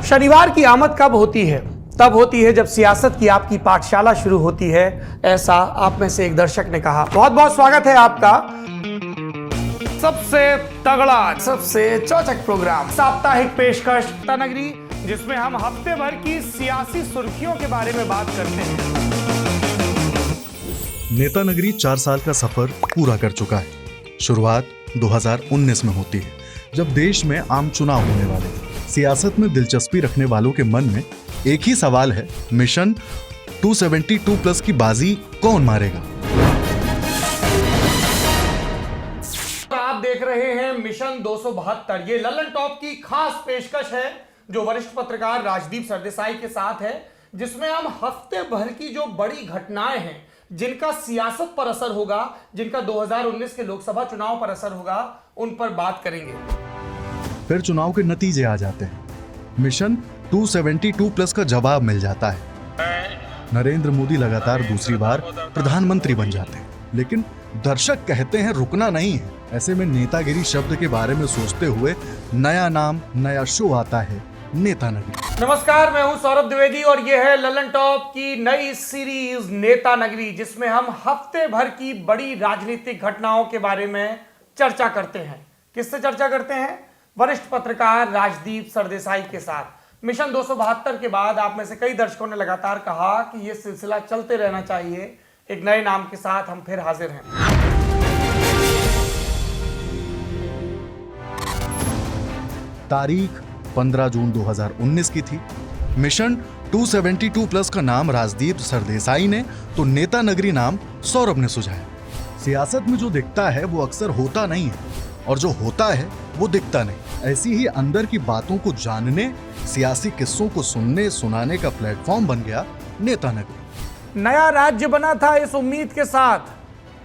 शनिवार की आमद कब होती है? तब होती है जब सियासत की आपकी पाठशाला शुरू होती है, ऐसा आप में से एक दर्शक ने कहा। बहुत बहुत स्वागत है आपका सबसे तगड़ा, सबसे चौचक प्रोग्राम साप्ताहिक पेशकश नेता नगरी, जिसमें हम हफ्ते भर की सियासी सुर्खियों के बारे में बात करते हैं। नेता नगरी 4 साल का सफर पूरा कर चुका है। शुरुआत 2019 में होती है, जब देश में आम चुनाव होने वाले हैं। सियासत में दिलचस्पी रखने वालों के मन में एक ही सवाल है, मिशन 272 की बाजी कौन मारेगा? आप देख रहे हैं मिशन 272। ये ललन टॉप की खास पेशकश है जो वरिष्ठ पत्रकार राजदीप सरदेसाई के साथ है, जिसमें हम हफ्ते भर की जो बड़ी घटनाएं हैं, जिनका सियासत पर असर होगा, जिनका 2019 के लोकसभा चुनाव पर असर होगा, उन पर बात करेंगे। फिर चुनाव के नतीजे आ जाते हैं। मिशन 272 का जवाब मिल जाता है। नरेंद्र मोदी लगातार दूसरी बार प्रधानमंत्री बन जाते हैं, लेकिन दर्शक कहते हैं रुकना नहीं है। ऐसे में नेतागिरी शब्द के बारे में सोचते हुए नया नाम, नया शो आता है, नेता नगरी। नमस्कार, मैं हूं सौरभ द्विवेदी और यह है ललन टॉप की नई सीरीज नेता नगरी, जिसमें हम हफ्ते भर की बड़ी राजनीतिक घटनाओं के बारे में चर्चा करते हैं। किससे चर्चा करते हैं? वरिष्ठ पत्रकार राजदीप सरदेसाई के साथ। मिशन 272 के बाद आप में से कई दर्शकों ने लगातार कहा कि यह सिलसिला चलते रहना चाहिए। एक नए नाम के साथ हम फिर हाजिर हैं। तारीख 15 जून 2019 की थी। मिशन 272 का नाम राजदीप सरदेसाई ने, तो नेता नगरी नाम सौरभ ने सुझाया। सियासत में जो दिखता है वो अक्सर होता नहीं है, और जो होता है वो दिखता नहीं। ऐसी ही अंदर की बातों को जानने, सियासी किस्सों को सुनने सुनाने का प्लेटफॉर्म बन गया नेता नगरी। नया राज्य बना था इस उम्मीद के साथ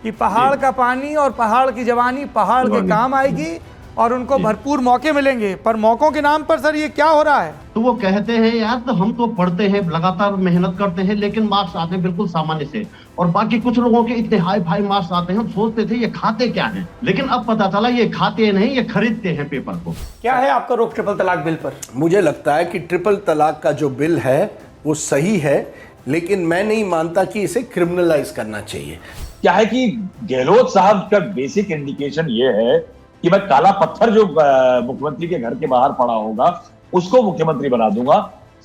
कि पहाड़ का पानी और पहाड़ की जवानी पहाड़ के काम आएगी और उनको भरपूर मौके मिलेंगे। पर मौकों के नाम पर सर ये क्या हो रहा है? तो वो कहते हैं यार, तो हम तो पढ़ते हैं, लगातार मेहनत करते हैं, लेकिन मार्क्स आते हैं बिल्कुल सामान्य से, और बाकी कुछ लोगों के इतने हाई फाई मार्क्स आते हैं। हम सोचते थे ये खाते क्या हैं, लेकिन अब पता चला ये खाते नहीं, ये खरीदते हैं पेपर को। क्या है आपका रुख ट्रिपल तलाक बिल पर? मुझे लगता है कि ट्रिपल तलाक का जो बिल है वो सही है, लेकिन मैं नहीं मानता कि इसे क्रिमिनलाइज करना चाहिए। क्या है कि गहलोत साहब का बेसिक इंडिकेशन ये है कि मैं काला पत्थर जो मुख्यमंत्री के घर के बाहर पड़ा होगा उसको मुख्यमंत्री बना दूंगा,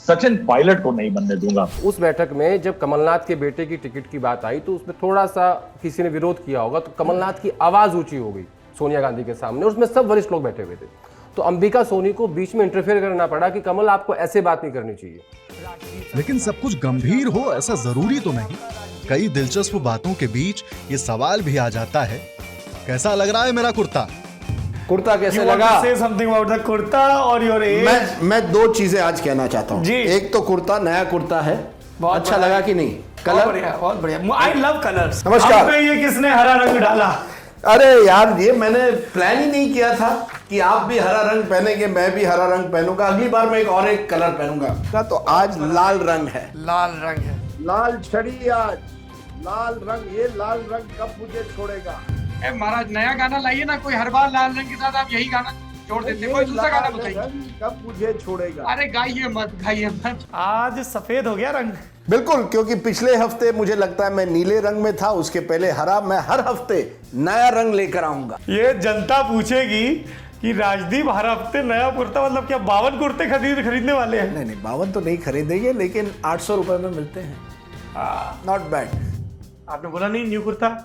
सचिन पायलट को नहीं बनने दूंगा। उस बैठक में जब कमलनाथ के बेटे की टिकट की बात आई तो उसमें थोड़ा सा किसी ने विरोध किया होगा, तो कमलनाथ की आवाज ऊंची हो गई सोनिया गांधी के सामने, और उसमें सब वरिष्ठ लोग बैठे हुए थे। तो अंबिका सोनी को बीच में इंटरफेयर करना पड़ा कि कमल आपको ऐसे बात नहीं करनी चाहिए। लेकिन सब कुछ गंभीर हो ऐसा जरूरी तो नहीं। कई दिलचस्प बातों के बीच ये सवाल भी आ जाता है, कैसा लग रहा है मेरा कुर्ता? कुर्ता कैसे लगा? समथिंग अबाउट द कुर्ता और योर एज। मैं 2 चीजें आज कहना चाहता हूँ। एक तो कुर्ता, नया कुर्ता है, बहुत अच्छा लगा कि नहीं? कलर बहुत बढ़िया। I love colours. नमस्कार। ये किसने हरा रंग डाला? अरे यार, ये मैंने प्लान ही नहीं किया था कि आप भी हरा रंग पहनेंगे, मैं भी हरा रंग पहनूंगा। अगली बार मैं एक कलर पहनूंगा। तो आज लाल रंग है। लाल रंग है, लाल छड़ी आज, लाल रंग। ये लाल रंग कब मुझे छोड़ेगा? महाराज नया गाना लाइए ना, कोई हर बार लाल रंग के साथ आप यही गाना छोड़ देते, कोई दूसरा गाना बताइए। कब मुझे छोड़ेगा? अरे गाइए मत, गाइए मत। आज सफेद हो गया रंग। बिल्कुल, क्योंकि पिछले हफ्ते मुझे लगता है मैं नीले रंग में था, उसके पहले हरा। मैं हर हफ्ते नया रंग लेकर आऊंगा। ये जनता पूछेगी कि राजदीप हर हफ्ते नया कुर्ता, मतलब क्या 52 कुर्ते खरीदने वाले हैं? नहीं, 52 तो नहीं खरीदेंगे, लेकिन 800 रुपए में मिलते हैं। Not bad. आपने बोला नहीं न्यू कुर्ता?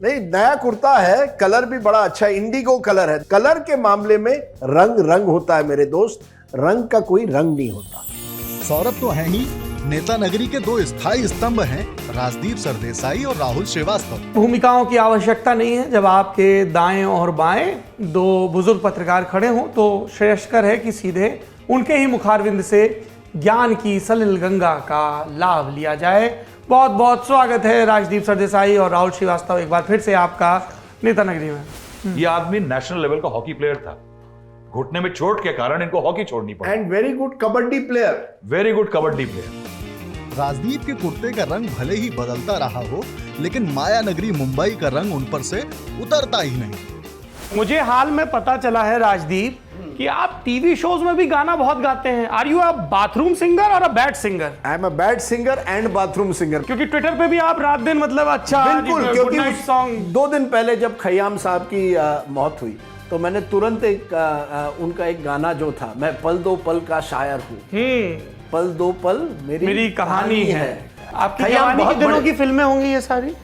नहीं, नया कुर्ता है, कलर भी बड़ा अच्छा इंडिगो कलर है। कलर के मामले में रंग होता है मेरे दोस्त, रंग का कोई रंग नहीं होता। सौरभ तो है ही, नेता नगरी के 2 स्थायी स्तंभ हैं, राजदीप सरदेसाई और राहुल श्रीवास्तव। भूमिकाओं की आवश्यकता नहीं है। जब आपके दाएं और बाएं 2 बुजुर्ग पत्रकार खड़े हों तो श्रेयस्कर है कि सीधे उनके ही मुखारविंद से ज्ञान की सलिल गंगा का लाभ लिया जाए। बहुत बहुत स्वागत है राजदीप सरदेसाई और राहुल श्रीवास्तव, एक बार फिर से आपका नेता नगरी में। ये आदमी नेशनल लेवल का हॉकी प्लेयर था, घुटने में चोट के कारण इनको हॉकी छोड़नी पड़ी। And very good kabaddi player. Very good kabaddi player. Rajdeep के कुर्ते का रंग भले ही बदलता रहा हो, लेकिन माया नगरी मुंबई का रंग उन पर से उतरता ही नहीं। मुझे हाल में पता चला है राजदीप कि आप आप टीवी शोज में भी गाना बहुत गाते हैं। Are you a bathroom singer or a bad singer? I am a bad singer and bathroom singer. क्योंकि ट्विटर पे भी आप रात दिन मतलब अच्छा बिल्कुल, क्योंकि सॉन्ग 2 दिन पहले जब खयाम साहब की मौत हुई तो मैंने तुरंत एक उनका एक गाना जो था, मैं पल दो पल का शायर हूँ, पल दो पल मेरी कहानी है। आपकी खयाम जवानी बहुत के दिनों बड़े- की फिल्में होंगी ये सारी?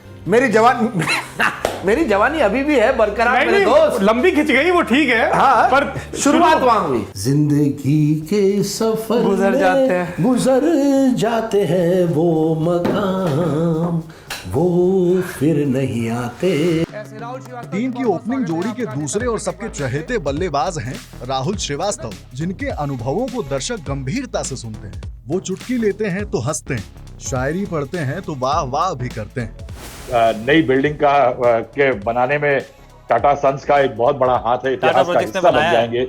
मेरी जवानी अभी भी है बरकरार मेरे दोस्त। लंबी खिंच गई वो ठीक है, हाँ, पर शुरुआत वहां हुई। जिंदगी के सफर गुजर में जाते हैं। गुजर जाते हैं वो मकाम, वो फिर नहीं आते। टीम की ओपनिंग जोड़ी के दूसरे और सबके चहेते बल्लेबाज हैं राहुल श्रीवास्तव, जिनके अनुभवों को दर्शक गंभीरता से सुनते हैं। वो चुटकी लेते हैं तो हंसते हैं, शायरी पढ़ते हैं तो वाह वाह भी करते हैं। नई बिल्डिंग के बनाने में टाटा सन्स का एक बहुत बड़ा हाथ है, इतिहास का हिस्सा बन जाएंगे।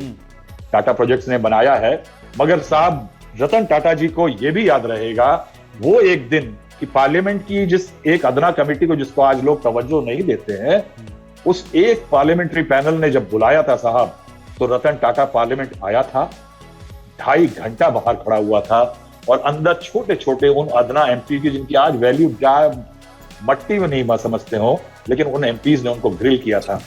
टाटा प्रोजेक्ट्स ने बनाया है, मगर साहब रतन टाटा जी को यह भी याद रहेगा वो एक दिन कि पार्लियामेंट की जिस एक अदना कमेटी को जिसको आज लोग तवज्जो नहीं देते हैं, उस एक पार्लियामेंट्री पैनल ने जब बुलाया था साहब, तो रतन टाटा पार्लियामेंट आया था, 2.5 घंटा बाहर खड़ा हुआ था और अंदर छोटे छोटे उन अदना एमपी की जिनकी आज वैल्यू क्या मट्टी में नहीं समझते हो, लेकिन उन एमपीज ने उनको ग्रिल किया था।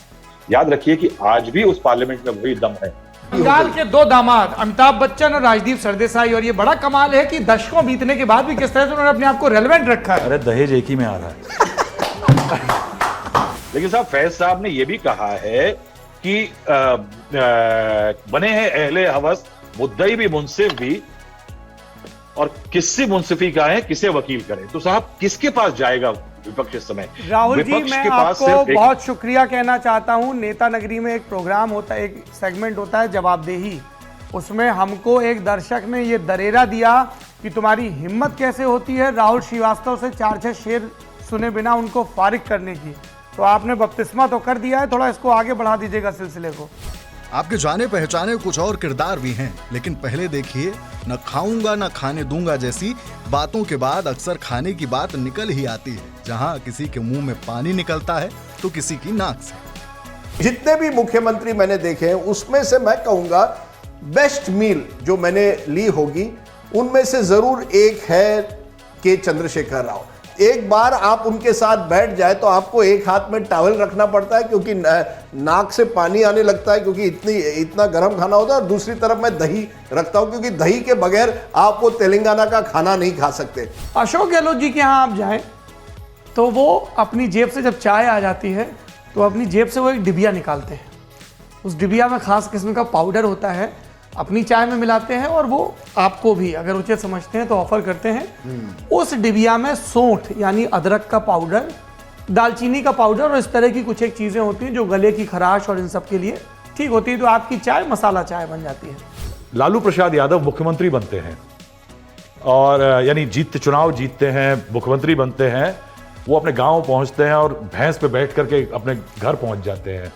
याद रखिए कि आज भी उस पार्लियामेंट में वही दम है। बंगाल के 2 दामाद अमिताभ बच्चन और राजदीप सरदेसाई, और ये बड़ा कमाल है कि दशकों बीतने के बाद भी किस तरह से उन्होंने अपने आप को रेलेवेंट रखा है। अरे दहेज एक ही में आ रहा है। लेकिन साहब फैज साहब ने यह भी कहा है कि बने हैं अहले हवस, मुद्दई भी मुंसिफ भी, और किससे मुंसिफी का है किसे वकील करें। तो साहब किसके पास जाएगा विपक्ष इस समय? राहुल जी, विपक्ष मैं के पास आपको सिर्फ एक- बहुत शुक्रिया कहना चाहता हूं। नेता नगरी में एक प्रोग्राम होता है, एक सेगमेंट होता है जवाबदेही, उसमें हमको एक दर्शक ने ये दरेरा दिया कि तुम्हारी हिम्मत कैसे होती है राहुल श्रीवास्तव से 4-6 शेर सुने बिना उनको फारिग करने की। तो आपने बपतिस्मा तो कर दिया है, थोड़ा इसको आगे बढ़ा दीजिएगा सिलसिले को। आपके जाने पहचाने कुछ और किरदार भी हैं, लेकिन पहले देखिए, न खाऊंगा न खाने दूंगा जैसी बातों के बाद अक्सर खाने की बात निकल ही आती है, जहां किसी के मुंह में पानी निकलता है तो किसी की नाक से। जितने भी मुख्यमंत्री मैंने देखे हैं उसमें से मैं कहूंगा बेस्ट मील जो मैंने ली होगी उनमें से जरूर एक है के चंद्रशेखर राव। एक बार आप उनके साथ बैठ जाए तो आपको एक हाथ में टॉवल रखना पड़ता है क्योंकि नाक से पानी आने लगता है, क्योंकि इतना गर्म खाना होता है, और दूसरी तरफ मैं दही रखता हूं क्योंकि दही के बगैर आप वो तेलंगाना का खाना नहीं खा सकते। अशोक गहलोत जी के यहाँ आप जाएं तो वो अपनी जेब से जब चाय आ जाती है तो अपनी जेब से वो एक डिबिया निकालते हैं। उस डिबिया में खास किस्म का पाउडर होता है, अपनी चाय में मिलाते हैं और वो आपको भी अगर उचित समझते हैं तो ऑफर करते हैं। उस डिबिया में सौंठ यानी अदरक का पाउडर, दालचीनी का पाउडर और इस तरह की कुछ एक चीज़ें होती हैं जो गले की खराश और इन सब के लिए ठीक होती है, तो आपकी चाय मसाला चाय बन जाती है। लालू प्रसाद यादव मुख्यमंत्री बनते हैं और यानी चुनाव जीतते हैं, मुख्यमंत्री बनते हैं, वो अपने गांव पहुंचते हैं और भैंस पे बैठ करके अपने घर पहुंच जाते हैं,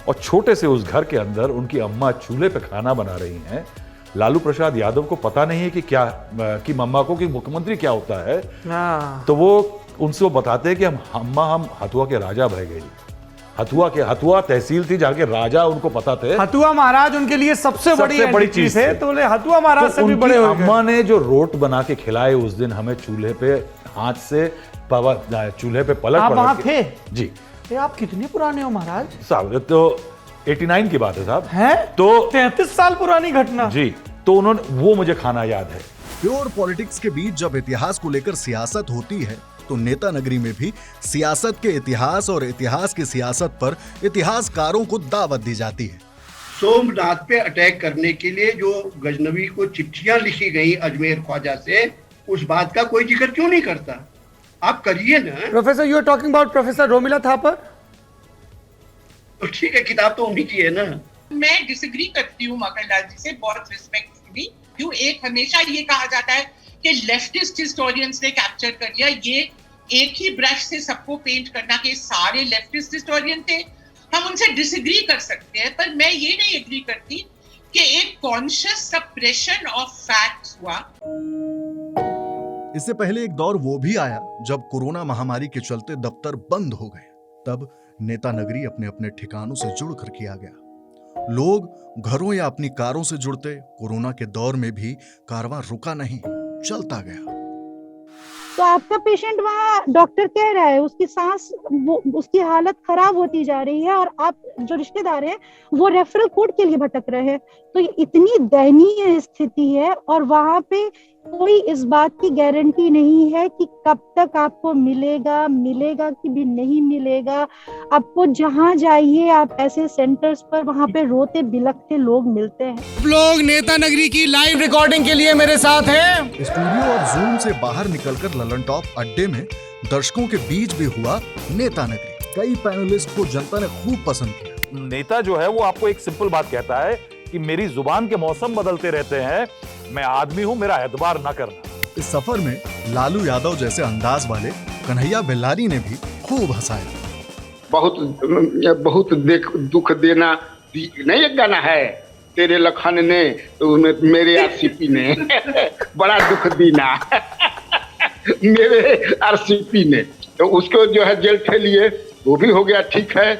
और छोटे से उस घर के अंदर उनकी अम्मा चूल्हे पे खाना बना रही हैं। लालू प्रसाद यादव को पता नहीं है कि मम्मा को कि मुख्यमंत्री क्या होता है। तो वो उनसे वो बताते हैं कि हम हथुआ के राजा बह गए। हथुआ तहसील थी जहाँ के राजा उनको पता थे। हथुआ महाराज उनके लिए सबसे बड़ी चीज है, तो बोले हथुआ महाराज से भी उनकी बड़े हो गए। अम्मा ने जो रोट बना के खिलाए उस दिन हमें चूल्हे पे हाथ से चूल्हे पे पलट आप वहां थे? जी। ये आप कितने पुराने हो महाराज? साहब तो 89 की बात है साहब। हैं? तो 33 साल पुरानी घटना। जी, तो उन्होंने वो मुझे खाना याद है। प्योर पॉलिटिक्स के बीच जब इतिहास को लेकर सियासत होती है तो नेता नगरी में भी सियासत के इतिहास और इतिहास की सियासत पर इतिहासकारों को दावत दी जाती है। सोमनाथ पे अटैक करने के लिए जो गजनवी को चिट्ठियां लिखी गई अजमेर ख्वाजा से, उस बात का कोई जिक्र क्यों नहीं करता? आप करिए ना। Professor, you are talking about professor Romila Thapar? तो ठीक है, किताब तो उन्हीं की है ना। मैं डिसएग्री करती हूँ मकरलाल जी से, बहुत रिस्पेक्टफुली। क्यों एक हमेशा ये कहा जाता है कि लेफ्टिस्ट हिस्टोरियंस ने कैप्चर कर लिया, ये एक ही ब्रश से सबको पेंट करना कि सारे लेफ्टिस्ट हिस्टोरियन थे। हम उनसे डिसएग्री कर सकते हैं, पर मैं ये नहीं एग्री करती कि एक कॉन्शियस सप्रेशन ऑफ फैक्ट्स हुआ। इससे पहले एक दौर वो भी आया जब कोरोना महामारी के चलते दफ्तर बंद हो गए। तब नेता नगरी अपने अपने ठिकानों से जुड़कर किया गया। लोग घरों या अपनी कारों से जुड़ते, कोरोना के दौर में भी कारवां रुका नहीं, चलता गया। तो आपका पेशेंट वहाँ डॉक्टर कह रहा है उसकी सांस उसकी हालत खराब होती जा रही है और आप जो रिश्तेदार हैं वो रेफरल कोड के लिए भटक रहे हैं। तो इतनी दयनीय स्थिति है और वहाँ पे कोई इस बात की गारंटी नहीं है कि कब तक आपको मिलेगा कि भी नहीं मिलेगा। आपको जहाँ जाइए आप ऐसे सेंटर्स पर वहाँ पे रोते बिलखते लोग मिलते हैं। लोग नेता नगरी की लाइव रिकॉर्डिंग के लिए मेरे साथ हैं। स्टूडियो और जूम से बाहर निकलकर ललन टॉप अड्डे में दर्शकों के बीच भी हुआ नेता नगरी। कई पैनलिस्ट को जनता ने खूब पसंद किया। नेता जो है वो आपको एक सिंपल बात कहता है कि मेरी जुबान के मौसम बदलते रहते हैं, मैं आदमी हूं, मेरा एतबार ना करना। इस सफर में लालू यादव जैसे अंदाज वाले कन्हैया बेल्लारी ने भी खूब हंसाया। बहुत दुख देना नहीं एक गाना है, तेरे लखन ने तो मेरे आरसीपी ने बड़ा दुख दीना मेरे आरसीपी ने, तो उसको जो है जेल ठेलिए, वो भी हो गया, ठीक है।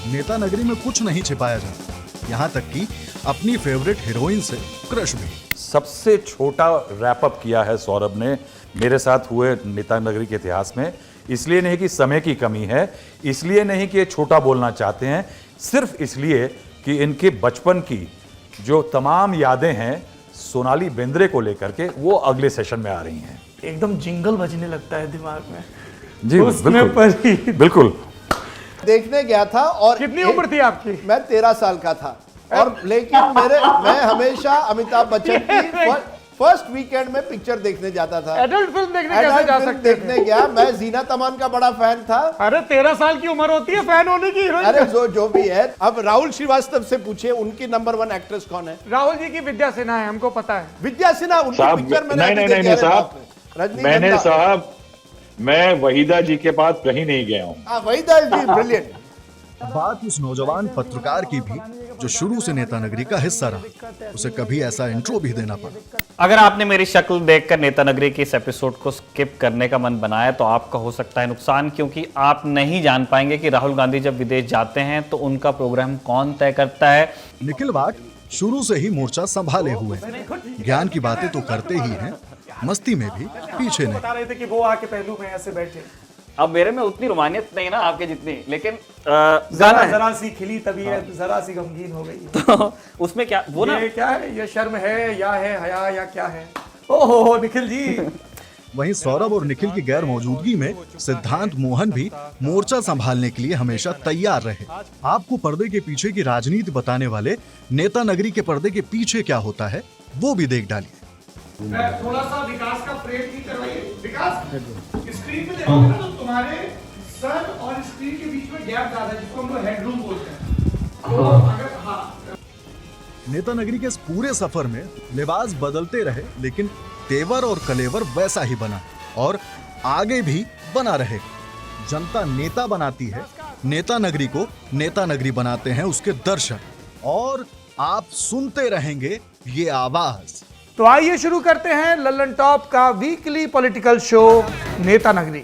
नेता नगरी में कुछ नहीं छिपाया जाता, यहाँ तक कि अपनी फेवरेट हीरोइन से क्रश भी। सबसे छोटा रैप अप किया है सौरभ ने मेरे साथ हुए नेता नगरी के इतिहास में। इसलिए नहीं कि समय की कमी है, इसलिए नहीं कि ये छोटा बोलना चाहते हैं, सिर्फ इसलिए कि इनके बचपन की जो तमाम यादें हैं सोनाली बेंद्रे को लेकर के वो अगले सेशन में आ रही हैं। एकदम जिंगल बजने लगता है दिमाग में जी बिल्कुल। देखने गया था और कितनी उम्र थी आपकी? मैं 13 साल का था और लेकिन मैं हमेशा अमिताभ बच्चन की फर्स्ट वीकेंड में पिक्चर देखने जाता था। एडल्ट फिल्म देखने कैसे जा सकते थे? देखने गया। मैं जीना तमान का बड़ा फैन था। अरे 13 साल की उम्र होती है फैन होने की हीरोइन? अरे जो भी है। अब राहुल श्रीवास्तव से पूछे उनकी नंबर 1 एक्ट्रेस कौन है? राहुल जी की विद्या सिन्हा है, हमको पता है। विद्या सिन्हा उनकी पिक्चर नहीं साहब, मैं वहीदा जी के पास कहीं नहीं गया हूँ। वहीदा जी ब्रिलियंट। बात उस नौजवान पत्रकार की भी जो शुरू से नेता नगरी का हिस्सा रहा, उसे कभी ऐसा इंट्रो भी देना पड़ा। अगर आपने मेरी शक्ल देखकर नेता नगरी के इस एपिसोड को स्किप करने का मन बनाया तो आपका हो सकता है नुकसान, क्योंकि आप नहीं जान पाएंगे कि राहुल गांधी जब विदेश जाते हैं तो उनका प्रोग्राम कौन तय करता है। निखिल वाट शुरू से ही मोर्चा संभाले हुए, ज्ञान की बातें तो करते ही हैं, मस्ती में भी पीछे नहीं। बता रहे थे कि वो आके पहलू में ऐसे बैठे। अब मेरे में उतनी रोमानियत नहीं ना आपके जितनी, लेकिन जरा सी खिली तबीयत जरा सी गमगीन हो गई। तो उसमें क्या वो ना, ये क्या है, ये शर्म है या है हया या क्या है? ओहो निखिल जी। वहीं सौरभ और निखिल की गैर मौजूदगी में सिद्धांत मोहन भी मोर्चा संभालने के लिए हमेशा तैयार रहे। आपको पर्दे के पीछे की राजनीति बताने वाले नेता नगरी के पर्दे के पीछे क्या होता है वो भी देख डालिए। थोड़ा सा विकास का फ्रेम भी करवाइए। विकास स्क्रीन पे देखोगे ना तो तुम्हारे सर और स्क्रीन के बीच में गैप ज्यादा है, जिसको हम लोग हेडरूम बोलते हैं। तो अगर नेता नगरी के इस पूरे सफर में लिबास बदलते रहे, लेकिन तेवर और कलेवर वैसा ही बना और आगे भी बना रहेगा। जनता नेता बनाती है, नेता नगरी को नेता नगरी बनाते हैं उसके दर्शक, और आप सुनते रहेंगे ये आवाज। तो आइए शुरू करते हैं ललन टॉप का वीकली पॉलिटिकल शो नेता नगरी।